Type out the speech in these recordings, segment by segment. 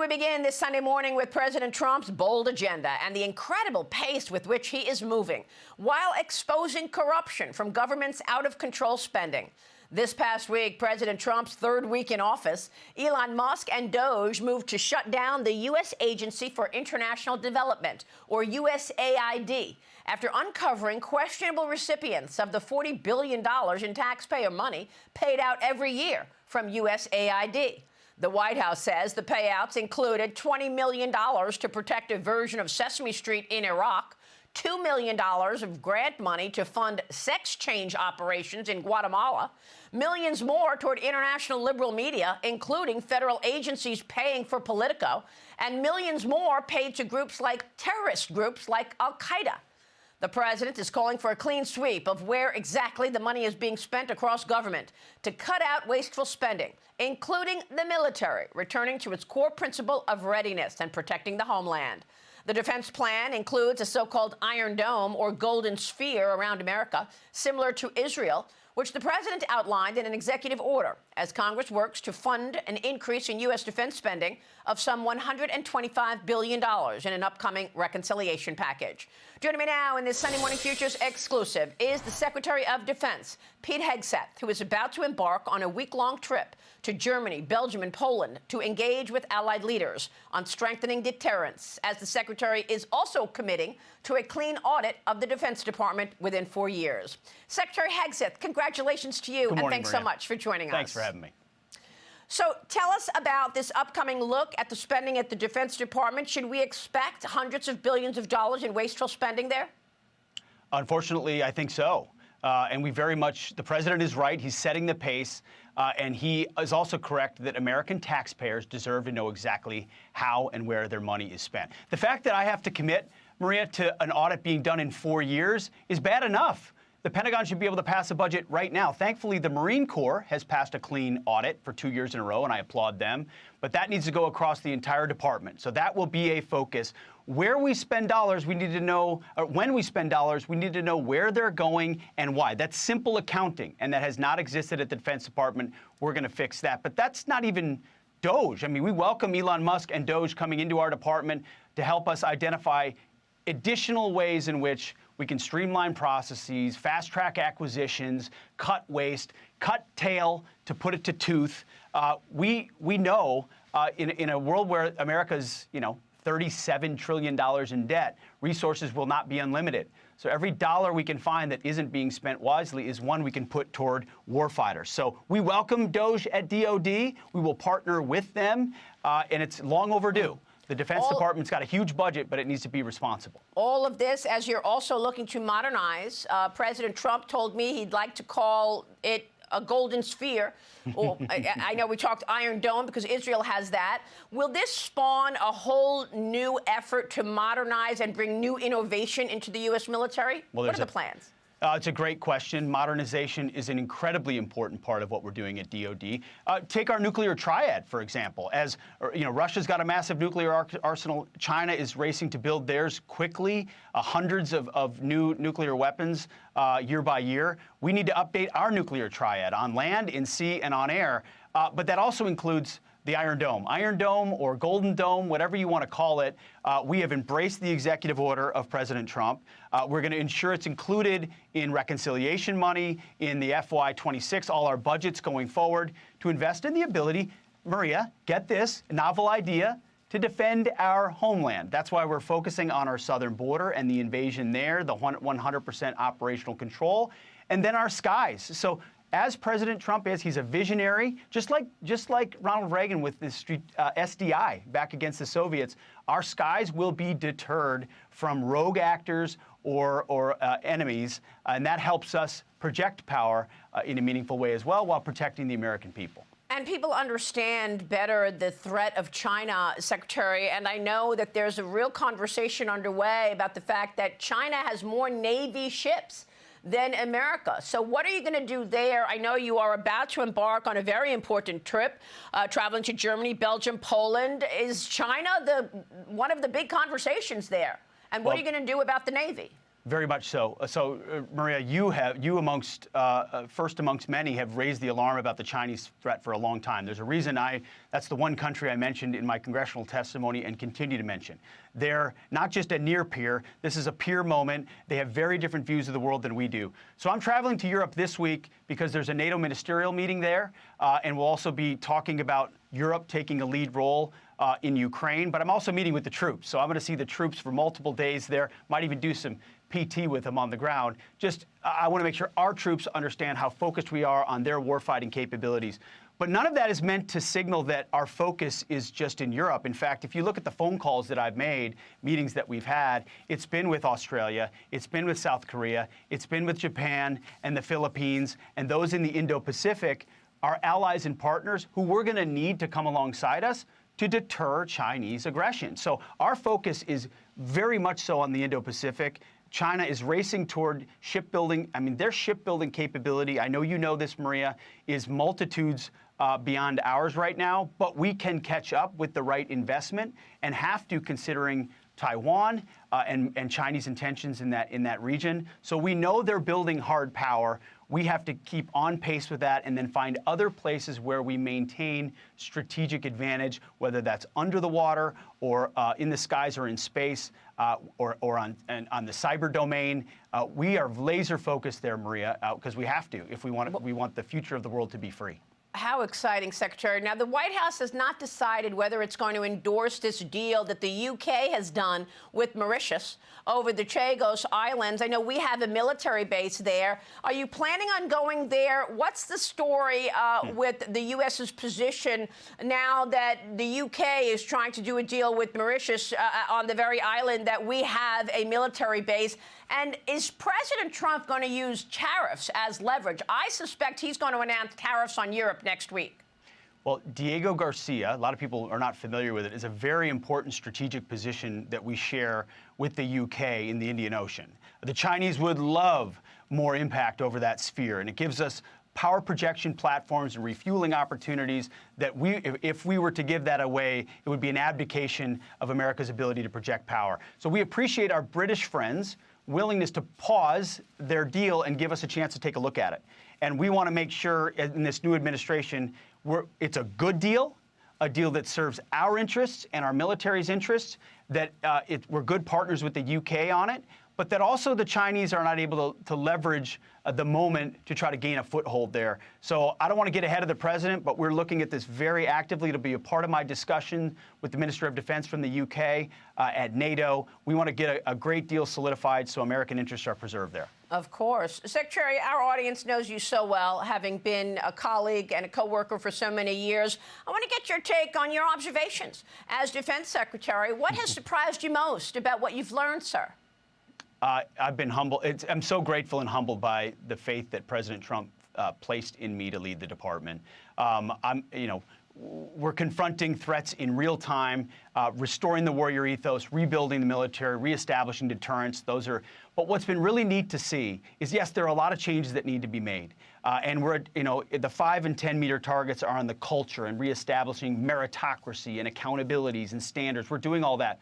We begin this Sunday morning with President Trump's bold agenda and the incredible pace with which he is moving while exposing corruption from government's out-of-control spending. This past week, President Trump's third week in office, Elon Musk and Doge moved to shut down the U.S. Agency for International Development, or USAID, after uncovering questionable recipients of the $40 billion in taxpayer money paid out every year from USAID. The White House says the payouts included $20 million to protect a version of Sesame Street in Iraq, $2 million of grant money to fund sex change operations in Guatemala, millions more toward international liberal media, including federal agencies paying for Politico, and millions more paid to groups like terrorist groups like Al-Qaeda. The president is calling for a clean sweep of where exactly the money is being spent across government to cut out wasteful spending, including the military, returning to its core principle of readiness and protecting the homeland. The defense plan includes a so-called Iron Dome or golden sphere around America, similar to Israel, which the president outlined in an executive order as Congress works to fund an increase in U.S. defense spending of some $125 billion in an upcoming reconciliation package. Joining me now in this Sunday Morning Futures exclusive is the Secretary of Defense, Pete Hegseth, who is about to embark on a week-long trip to Germany, Belgium, and Poland to engage with allied leaders on strengthening deterrence, as the Secretary is also committing to a clean audit of the Defense Department within 4 years. Secretary Hegseth, congratulations to you, Good morning, and thanks Maria. so much for joining us. Thanks for having me. So tell us about this upcoming look at the spending at the Defense Department. Should we expect hundreds of billions of dollars in wasteful spending there? Unfortunately, I think so. And the president is right. He's setting the pace. And he is also correct that American taxpayers deserve to know exactly how and where their money is spent. The fact that I have to commit, Maria, to an audit being done in 4 years is bad enough. The Pentagon should be able to pass a budget right now. Thankfully, the Marine Corps has passed a clean audit for 2 years in a row, and I applaud them. But that needs to go across the entire department. So that will be a focus. Where we spend dollars, we need to know, or when we spend dollars, we need to know where they're going and why. That's simple accounting, and that has not existed at the Defense Department. We're going to fix that. But that's not even Doge. I mean, we welcome Elon Musk and Doge coming into our department to help us identify additional ways in which we can streamline processes, fast-track acquisitions, cut waste, cut tail to put it to tooth. We know in a world where America's, $37 trillion in debt, resources will not be unlimited. So every dollar we can find that isn't being spent wisely is one we can put toward warfighters. So we welcome Doge at DOD. We will partner with them, and it's long overdue. The Defense Department's got a huge budget, but it needs to be responsible. All of this, as you're also looking to modernize, President Trump told me he'd like to call it a golden sphere. Or, I know we talked Iron Dome because Israel has that. Will this spawn a whole new effort to modernize and bring new innovation into the U.S. military? Well, what are the plans? It's a great question. Modernization is an incredibly important part of what we're doing at DOD. Take our nuclear triad, for example. As Russia's got a massive nuclear arsenal. China is racing to build theirs quickly, hundreds of new nuclear weapons year by year. We need to update our nuclear triad on land, in sea, and on air. But that also includes the Iron Dome. Iron Dome or Golden Dome, whatever you want to call it, we have embraced the executive order of President Trump. We're going to ensure it's included in reconciliation money, in the FY26, all our budgets going forward, to invest in the ability, Maria, get this, novel idea, to defend our homeland. That's why we're focusing on our southern border and the invasion there, the 100% operational control, and then our skies. So as President Trump is, he's a visionary, just like Ronald Reagan with this SDI back against the Soviets. Our skies will be deterred from rogue actors or enemies, and that helps us project power in a meaningful way as well, while protecting the American people. And people understand better the threat of China, Secretary, and I know that there's a real conversation underway about the fact that China has more Navy ships than America. So what are you going to do there? I know you are about to embark on a very important trip, traveling to Germany, Belgium, Poland. Is China one of the big conversations there? And what are you going to do about the Navy? Very much so. Maria, you amongst first amongst many have raised the alarm about the Chinese threat for a long time. There's a reason I That's the one country I mentioned in my congressional testimony and continue to mention. They're not just a near peer. This is a peer moment. They have very different views of the world than we do. So I'm traveling to Europe this week because there's a NATO ministerial meeting there, and we'll also be talking about Europe taking a lead role in Ukraine. But I'm also meeting with the troops. So I'm going to see the troops for multiple days there, might even do some PT with them on the ground. I want to make sure our troops understand how focused we are on their warfighting capabilities. But none of that is meant to signal that our focus is just in Europe. In fact, if you look at the phone calls that I've made, meetings that we've had, it's been with Australia, it's been with South Korea, it's been with Japan and the Philippines, and those in the Indo-Pacific are allies and partners who we're going to need to come alongside us to deter Chinese aggression. So our focus is very much so on the Indo-Pacific. China is racing toward shipbuilding. I mean, their shipbuilding capability, I know you know this, Maria, is multitudes beyond ours right now, but we can catch up with the right investment and have to, considering Taiwan and Chinese intentions in that region. So we know they're building hard power. We have to keep on pace with that and then find other places where we maintain strategic advantage, whether that's under the water or in the skies or in space or on the cyber domain. We are laser focused there, Maria, because we have to if we want the future of the world to be free. How exciting, Secretary. Now, the White House has not decided whether it's going to endorse this deal that the UK has done with Mauritius over the Chagos Islands. I know we have a military base there. Are you planning on going there? What's the story with the U.S.'s position now that the UK is trying to do a deal with Mauritius on the very island that we have a military base? And is President Trump going to use tariffs as leverage? I suspect he's going to announce tariffs on Europe next week. Well, Diego Garcia, a lot of people are not familiar with it, is a very important strategic position that we share with the UK in the Indian Ocean. The Chinese would love more impact over that sphere, and it gives us power projection platforms and refueling opportunities that if we were to give that away, it would be an abdication of America's ability to project power. So we appreciate our British friends' willingness to pause their deal and give us a chance to take a look at it. And we want to make sure in this new administration, it's a good deal, a deal that serves our interests and our military's interests, that we're good partners with the UK on it, but that also the Chinese are not able to leverage the moment to try to gain a foothold there. So I don't want to get ahead of the president, but we're looking at this very actively. It'll be a part of my discussion with the Minister of Defense from the UK at NATO. We want to get a great deal solidified so American interests are preserved there. Of course. Secretary, our audience knows you so well, having been a colleague and a co-worker for so many years. I want to get your take on your observations as Defense Secretary. What has surprised you most about what you've learned, sir? I've been humbled. I'm so grateful and humbled by the faith that President Trump placed in me to lead the department. We're confronting threats in real time, restoring the warrior ethos, rebuilding the military, reestablishing deterrence. But what's been really neat to see is, yes, there are a lot of changes that need to be made. And the 5 and 10 meter targets are on the culture and reestablishing meritocracy and accountabilities and standards. We're doing all that.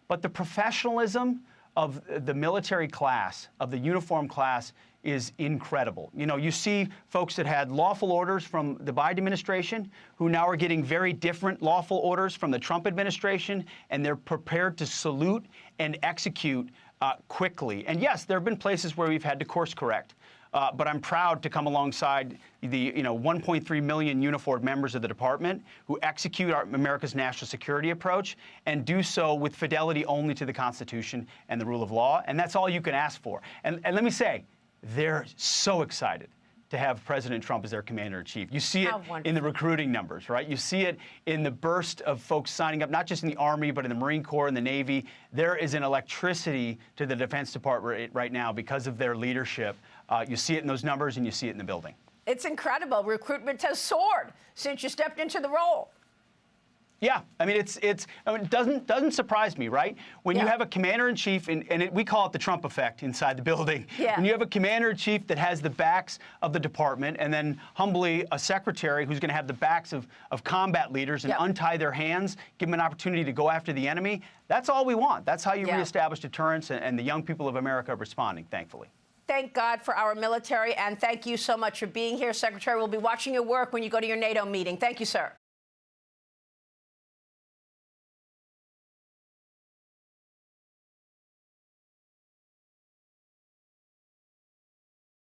But the professionalism of the military class, of the uniform class, is incredible. You see folks that had lawful orders from the Biden administration who now are getting very different lawful orders from the Trump administration, and they're prepared to salute and execute quickly. And yes, there have been places where we've had to course correct. But I'm proud to come alongside the 1.3 million uniformed members of the department who execute America's national security approach and do so with fidelity only to the Constitution and the rule of law. And that's all you can ask for. And let me say, they're so excited to have President Trump as their commander-in-chief. You see it in the recruiting numbers, right? You see it in the burst of folks signing up, not just in the Army, but in the Marine Corps and the Navy. There is an electricity to the Defense Department right now because of their leadership. You see it in those numbers, and you see it in the building. It's incredible. Recruitment has soared since you stepped into the role. Yeah, I mean, it doesn't surprise me, right? When you have a commander-in-chief, and we call it the Trump effect inside the building. Yeah. When you have a commander-in-chief that has the backs of the department, and then humbly a secretary who's going to have the backs of combat leaders and untie their hands, give them an opportunity to go after the enemy, that's all we want. That's how you reestablish deterrence, and the young people of America are responding, thankfully. Thank God for our military, and thank you so much for being here, Secretary. We'll be watching your work when you go to your NATO meeting. Thank you, sir.